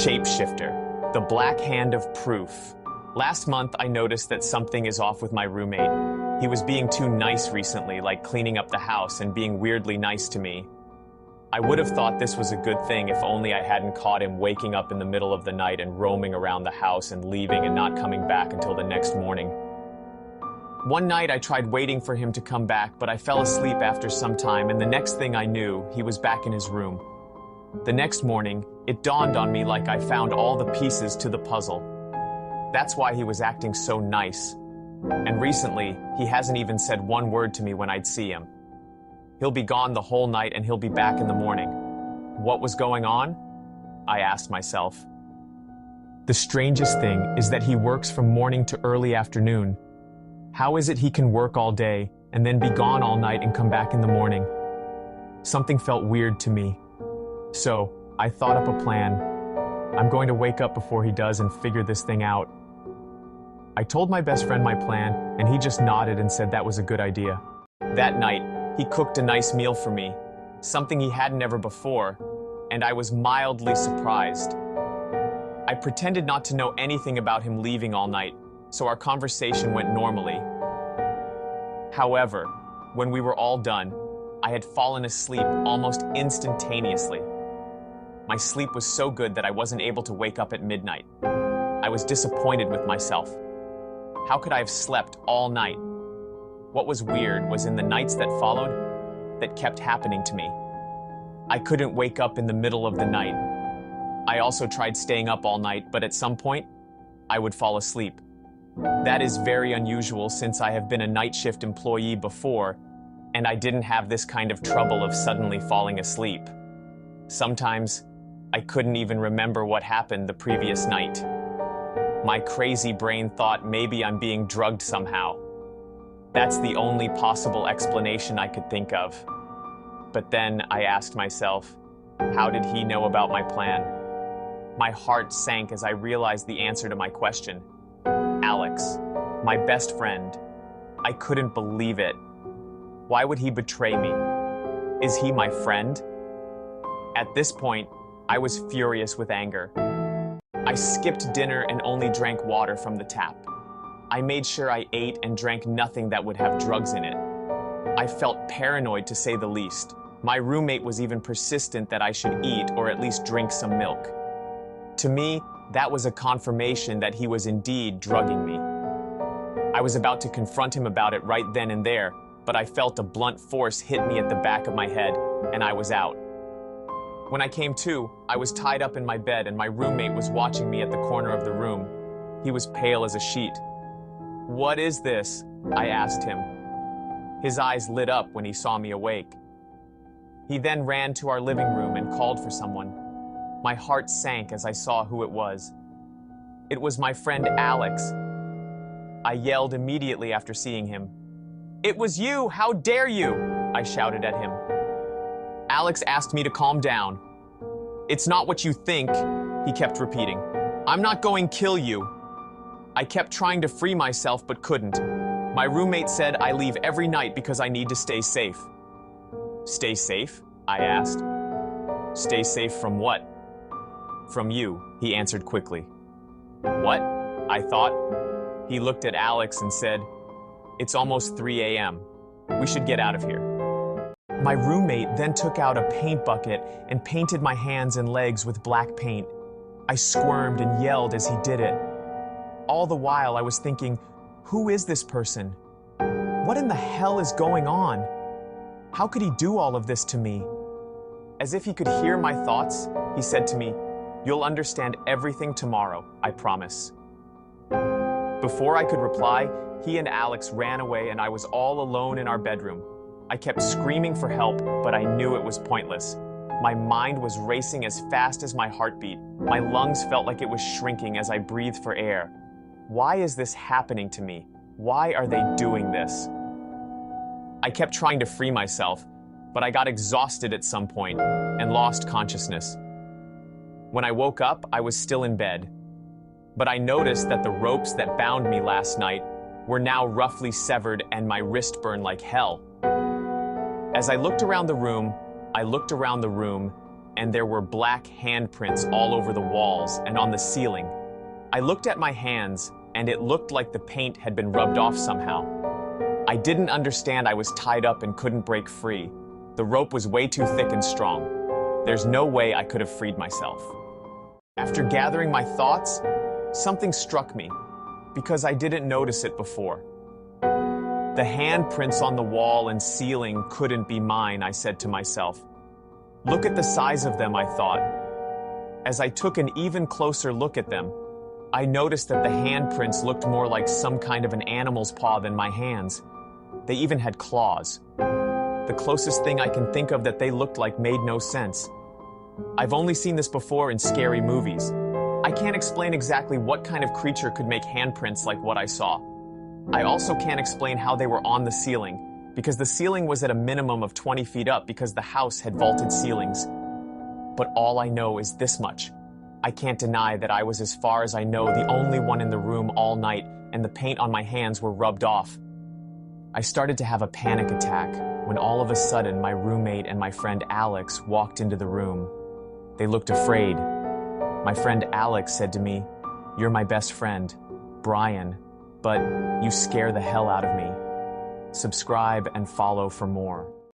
Shapeshifter, the black hand of proof. Last month, I noticed that something is off with my roommate. He was being too nice recently, like cleaning up the house and being weirdly nice to me. I would have thought this was a good thing if only I hadn't caught him waking up in the middle of the night and roaming around the house and leaving and not coming back until the next morning. One night I tried waiting for him to come back, but I fell asleep after some time, and the next thing I knew, he was back in his room. The next morning, it dawned on me like I found all the pieces to the puzzle. That's why he was acting so nice. And recently, he hasn't even said one word to me when I'd see him. He'll be gone the whole night and he'll be back in the morning. What was going on? I asked myself. The strangest thing is that he works from morning to early afternoon. How is it he can work all day and then be gone all night and come back in the morning? Something felt weird to me. So, I thought up a plan. I'm going to wake up before he does and figure this thing out. I told my best friend my plan, and he just nodded and said that was a good idea. That night, he cooked a nice meal for me, something he hadn't ever before, and I was mildly surprised. I pretended not to know anything about him leaving all night, so our conversation went normally. However, when we were all done, I had fallen asleep almost instantaneously. My sleep was so good that I wasn't able to wake up at midnight. I was disappointed with myself. How could I have slept all night? What was weird was in the nights that followed, that kept happening to me. I couldn't wake up in the middle of the night. I also tried staying up all night, but at some point, I would fall asleep. That is very unusual since I have been a night shift employee before, and I didn't have this kind of trouble of suddenly falling asleep. Sometimes, I couldn't even remember what happened the previous night. My crazy brain thought maybe I'm being drugged somehow. That's the only possible explanation I could think of. But then I asked myself, how did he know about my plan? My heart sank as I realized the answer to my question. Alex, my best friend. I couldn't believe it. Why would he betray me? Is he my friend? At this point, I was furious with anger. I skipped dinner and only drank water from the tap. I made sure I ate and drank nothing that would have drugs in it. I felt paranoid to say the least. My roommate was even persistent that I should eat or at least drink some milk. To me, that was a confirmation that he was indeed drugging me. I was about to confront him about it right then and there, but I felt a blunt force hit me at the back of my head, and I was out. When I came to, I was tied up in my bed and my roommate was watching me at the corner of the room. He was pale as a sheet. "What is this?" I asked him. His eyes lit up when he saw me awake. He then ran to our living room and called for someone. My heart sank as I saw who it was. It was my friend Alex. I yelled immediately after seeing him. "It was you! How dare you!" I shouted at him. Alex asked me to calm down. "It's not what you think," he kept repeating. "I'm not going to kill you." I kept trying to free myself but couldn't. My roommate said I leave every night because I need to stay safe. "Stay safe?" I asked. "Stay safe from what?" "From you," he answered quickly. "What?" I thought. He looked at Alex and said, "It's almost 3 a.m. We should get out of here." My roommate then took out a paint bucket and painted my hands and legs with black paint. I squirmed and yelled as he did it. All the while I was thinking, who is this person? What in the hell is going on? How could he do all of this to me? As if he could hear my thoughts, he said to me, "You'll understand everything tomorrow, I promise." Before I could reply, he and Alex ran away and I was all alone in our bedroom. I kept screaming for help, but I knew it was pointless. My mind was racing as fast as my heartbeat. My lungs felt like it was shrinking as I breathed for air. Why is this happening to me? Why are they doing this? I kept trying to free myself, but I got exhausted at some point and lost consciousness. When I woke up, I was still in bed. But I noticed that the ropes that bound me last night were now roughly severed and my wrist burned like hell. As I looked around the room, and there were black handprints all over the walls and on the ceiling. I looked at my hands, and it looked like the paint had been rubbed off somehow. I didn't understand I was tied up and couldn't break free. The rope was way too thick and strong. There's no way I could have freed myself. After gathering my thoughts, something struck me, because I didn't notice it before. The handprints on the wall and ceiling couldn't be mine, I said to myself. Look at the size of them, I thought. As I took an even closer look at them, I noticed that the handprints looked more like some kind of an animal's paw than my hands. They even had claws. The closest thing I can think of that they looked like made no sense. I've only seen this before in scary movies. I can't explain exactly what kind of creature could make handprints like what I saw. I also can't explain how they were on the ceiling, because the ceiling was at a minimum of 20 feet up because the house had vaulted ceilings. But all I know is this much. I can't deny that I was, as far as I know, the only one in the room all night, and the paint on my hands were rubbed off. I started to have a panic attack when all of a sudden my roommate and my friend Alex walked into the room. They looked afraid. My friend Alex said to me, "You're my best friend, Brian, but you scare the hell out of me." Subscribe and follow for more.